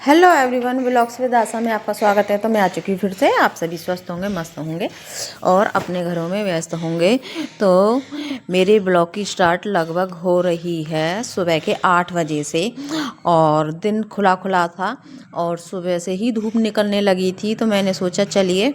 Hello everyone, vlogs with आशा में आपका स्वागत है। तो मैं आ चुकी हूँ फिर से। आप सभी स्वस्थ होंगे, मस्त होंगे और अपने घरों में व्यस्त होंगे। तो मेरे ब्लॉग की स्टार्ट लगभग हो रही है सुबह के 8 बजे से, और दिन खुला खुला था और सुबह से ही धूप निकलने लगी थी। तो मैंने सोचा चलिए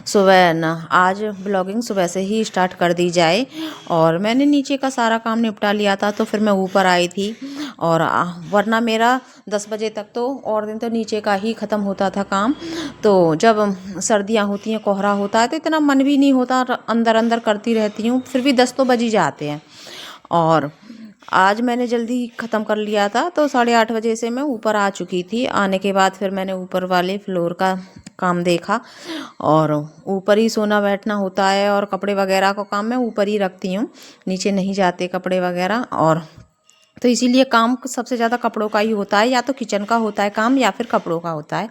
सुबह ना आज ब्लॉगिंग सुबह से ही स्टार्ट कर दी जाए। और मैंने नीचे का सारा काम निपटा लिया था, तो फिर मैं ऊपर आई थी। और वरना मेरा 10 बजे तक तो और दिन तो नीचे का ही ख़त्म होता था काम। तो जब सर्दियाँ होती हैं, कोहरा होता है, तो इतना मन भी नहीं होता, अंदर अंदर करती रहती हूँ, फिर भी 10 तो बज ही जाते हैं। और आज मैंने जल्दी ख़त्म कर लिया था, तो 8:30 बजे से मैं ऊपर आ चुकी थी। आने के बाद फिर मैंने ऊपर वाले फ्लोर का काम देखा, और ऊपर ही सोना बैठना होता है, और कपड़े वगैरह का काम मैं ऊपर ही रखती हूँ, नीचे नहीं जाते कपड़े वगैरह। और तो इसीलिए काम सबसे ज़्यादा कपड़ों का ही होता है, या तो किचन का होता है काम या फिर कपड़ों का होता है।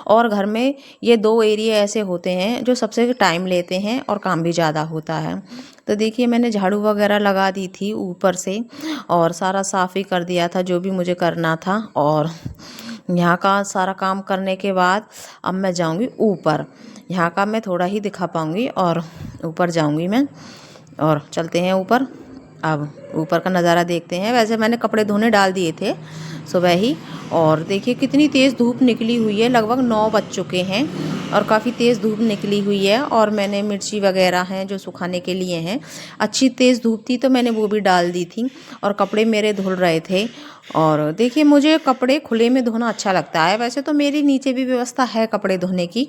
और घर में ये 2 एरिया ऐसे होते हैं जो सबसे टाइम लेते हैं और काम भी ज़्यादा होता है। तो देखिए मैंने झाड़ू वगैरह लगा दी थी ऊपर से, और सारा साफ़ ही कर दिया था जो भी मुझे करना था। और यहाँ का सारा काम करने के बाद अब मैं जाऊँगी ऊपर। यहाँ का मैं थोड़ा ही दिखा पाऊँगी, और ऊपर जाऊँगी मैं। और चलते हैं ऊपर। अब ऊपर का नज़ारा देखते हैं। वैसे मैंने कपड़े धोने डाल दिए थे सुबह ही, और देखिए कितनी तेज़ धूप निकली हुई है। लगभग 9 बज चुके हैं और काफ़ी तेज़ धूप निकली हुई है। और मैंने मिर्ची वगैरह हैं जो सुखाने के लिए हैं, अच्छी तेज़ धूप थी तो मैंने वो भी डाल दी थी। और कपड़े मेरे धुल रहे थे। और देखिए मुझे कपड़े खुले में धोना अच्छा लगता है। वैसे तो मेरी नीचे भी व्यवस्था है कपड़े धोने की,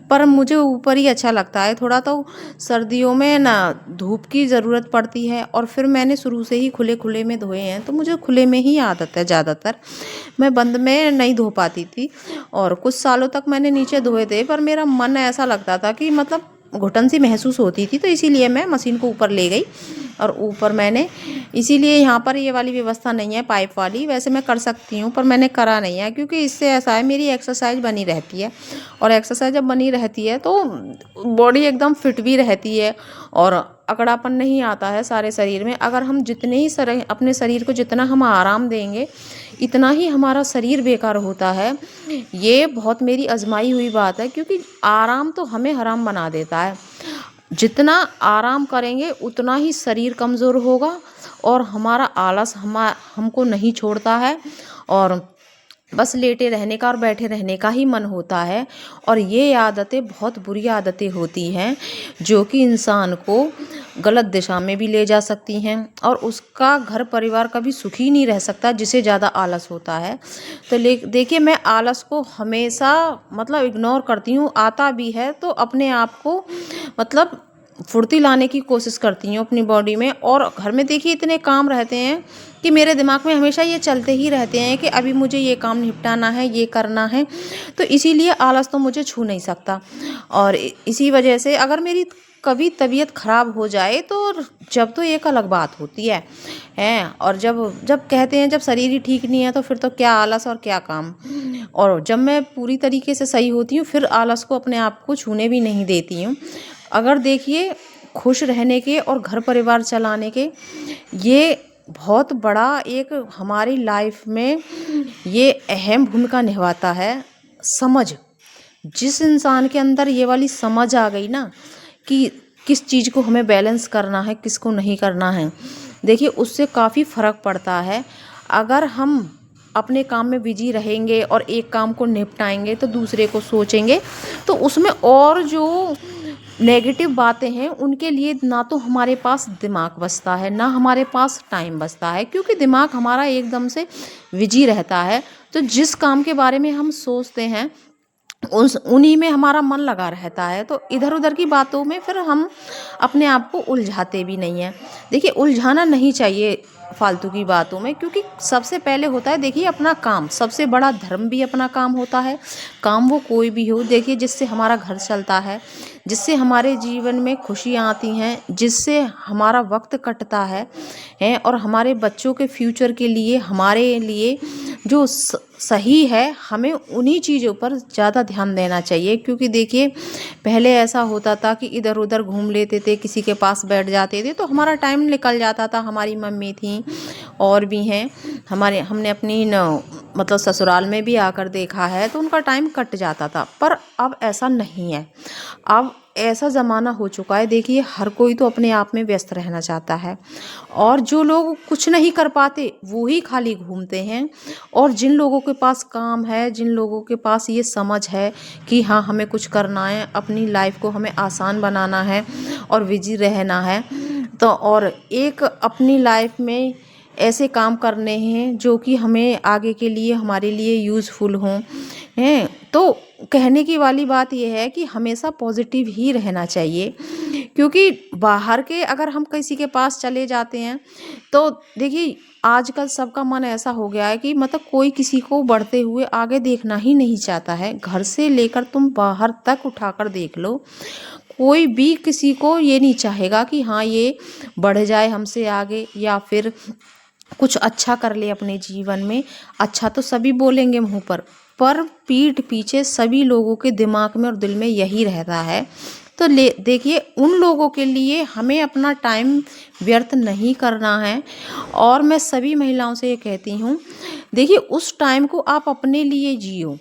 पर मुझे ऊपर ही अच्छा लगता है। थोड़ा तो सर्दियों में ना धूप की ज़रूरत पड़ती है, और फिर मैंने शुरू से ही खुले खुले में धोए हैं, तो मुझे खुले में ही आदत है ज़्यादातर। मैं बंद में नहीं धो पाती थी, और कुछ सालों तक मैंने नीचे धोए थे, पर मेरा मन ऐसा लगता था कि मतलब घुटन सी महसूस होती थी, तो इसीलिए मैं मशीन को ऊपर ले गई। और ऊपर मैंने इसीलिए यहाँ पर ये वाली व्यवस्था नहीं है पाइप वाली। वैसे मैं कर सकती हूँ, पर मैंने करा नहीं है, क्योंकि इससे ऐसा है मेरी एक्सरसाइज बनी रहती है। और एक्सरसाइज जब बनी रहती है तो बॉडी एकदम फिट भी रहती है, और अकड़ापन नहीं आता है सारे शरीर में। अगर हम जितने ही अपने शरीर को जितना हम आराम देंगे, इतना ही हमारा शरीर बेकार होता है। ये बहुत मेरी आजमाई हुई बात है, क्योंकि आराम तो हमें हराम बना देता है। जितना आराम करेंगे उतना ही शरीर कमज़ोर होगा, और हमारा आलस हमको नहीं छोड़ता है, और बस लेटे रहने का और बैठे रहने का ही मन होता है। और ये आदतें बहुत बुरी आदतें होती हैं, जो कि इंसान को गलत दिशा में भी ले जा सकती हैं, और उसका घर परिवार कभी सुखी नहीं रह सकता जिसे ज़्यादा आलस होता है। तो देखिए मैं आलस को हमेशा मतलब इग्नोर करती हूँ। आता भी है तो अपने आप को मतलब फुर्ती लाने की कोशिश करती हूँ अपनी बॉडी में। और घर में देखिए इतने काम रहते हैं कि मेरे दिमाग में हमेशा ये चलते ही रहते हैं कि अभी मुझे ये काम निपटाना है, ये करना है। तो इसीलिए आलस तो मुझे छू नहीं सकता। और इसी वजह से अगर मेरी कभी तबीयत ख़राब हो जाए तो जब तो एक अलग बात होती है हैं। और जब जब कहते हैं जब शरीर ही ठीक नहीं है तो फिर तो क्या आलस और क्या काम। और जब मैं पूरी तरीके से सही होती हूँ फिर आलस को अपने आप को छूने भी नहीं देती हूँ। अगर देखिए खुश रहने के और घर परिवार चलाने के ये बहुत बड़ा एक हमारी लाइफ में ये अहम भूमिका निभाता है। समझ, जिस इंसान के अंदर ये वाली समझ आ गई ना कि किस चीज़ को हमें बैलेंस करना है, किसको नहीं करना है, देखिए उससे काफ़ी फ़र्क पड़ता है। अगर हम अपने काम में बिजी रहेंगे और एक काम को निपटाएंगे तो दूसरे को सोचेंगे, तो उसमें और जो नेगेटिव बातें हैं उनके लिए ना तो हमारे पास दिमाग बचता है, ना हमारे पास टाइम बचता है, क्योंकि दिमाग हमारा एकदम से बिजी रहता है। तो जिस काम के बारे में हम सोचते हैं उन्हीं में हमारा मन लगा रहता है। तो इधर उधर की बातों में फिर हम अपने आप को उलझाते भी नहीं हैं। देखिए उलझाना नहीं चाहिए फालतू की बातों में, क्योंकि सबसे पहले होता है देखिए अपना काम। सबसे बड़ा धर्म भी अपना काम होता है। काम वो कोई भी हो, देखिए जिससे हमारा घर चलता है, जिससे हमारे जीवन में खुशियाँ आती हैं, जिससे हमारा वक्त कटता है और हमारे बच्चों के फ्यूचर के लिए हमारे लिए जो सही है, हमें उन्हीं चीज़ों पर ज़्यादा ध्यान देना चाहिए। क्योंकि देखिए पहले ऐसा होता था कि इधर उधर घूम लेते थे, किसी के पास बैठ जाते थे तो हमारा टाइम निकल जाता था। हमारी मम्मी थी और भी हैं, हमने अपनी न मतलब ससुराल में भी आकर देखा है तो उनका टाइम कट जाता था। पर अब ऐसा नहीं है, अब ऐसा ज़माना हो चुका है। देखिए हर कोई तो अपने आप में व्यस्त रहना चाहता है, और जो लोग कुछ नहीं कर पाते वो ही खाली घूमते हैं। और जिन लोगों के पास काम है, जिन लोगों के पास ये समझ है कि हाँ हमें कुछ करना है, अपनी लाइफ को हमें आसान बनाना है और बिजी रहना है, तो और एक अपनी लाइफ में ऐसे काम करने हैं जो कि हमें आगे के लिए हमारे लिए यूज़फुल हों हैं। तो कहने की वाली बात यह है कि हमेशा पॉजिटिव ही रहना चाहिए। क्योंकि बाहर के अगर हम किसी के पास चले जाते हैं तो देखिए आजकल सबका मन ऐसा हो गया है कि मतलब कोई किसी को बढ़ते हुए आगे देखना ही नहीं चाहता है। घर से लेकर तुम बाहर तक उठाकर देख लो, कोई भी किसी को ये नहीं चाहेगा कि हाँ ये बढ़ जाए हमसे आगे या फिर कुछ अच्छा कर ले अपने जीवन में। अच्छा तो सभी बोलेंगे मुंह पर पीठ पीछे सभी लोगों के दिमाग में और दिल में यही रहता है। तो ले देखिए उन लोगों के लिए हमें अपना टाइम व्यर्थ नहीं करना है। और मैं सभी महिलाओं से ये कहती हूँ, देखिए उस टाइम को आप अपने लिए जियो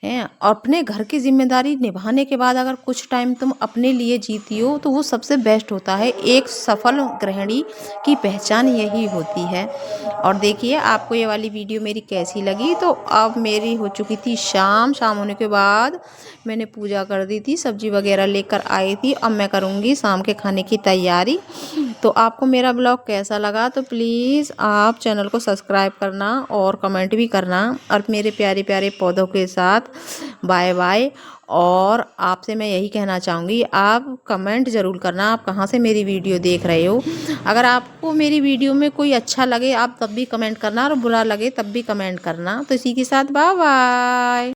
हैं। अपने घर की जिम्मेदारी निभाने के बाद अगर कुछ टाइम तुम अपने लिए जीती हो तो वो सबसे बेस्ट होता है। एक सफल गृहिणी की पहचान यही होती है। और देखिए आपको ये वाली वीडियो मेरी कैसी लगी। तो अब मेरी हो चुकी थी शाम होने के बाद मैंने पूजा कर दी थी, सब्जी वगैरह लेकर आई थी। अब मैं करूँगी शाम के खाने की तैयारी। तो आपको मेरा ब्लॉग कैसा लगा तो प्लीज़ आप चैनल को सब्सक्राइब करना और कमेंट भी करना। और मेरे प्यारे प्यारे पौधों के साथ बाय बाय। और आपसे मैं यही कहना चाहूँगी, आप कमेंट ज़रूर करना आप कहाँ से मेरी वीडियो देख रहे हो। अगर आपको मेरी वीडियो में कोई अच्छा लगे आप तब भी कमेंट करना, और बुरा लगे तब भी कमेंट करना। तो इसी के साथ बाय बाय।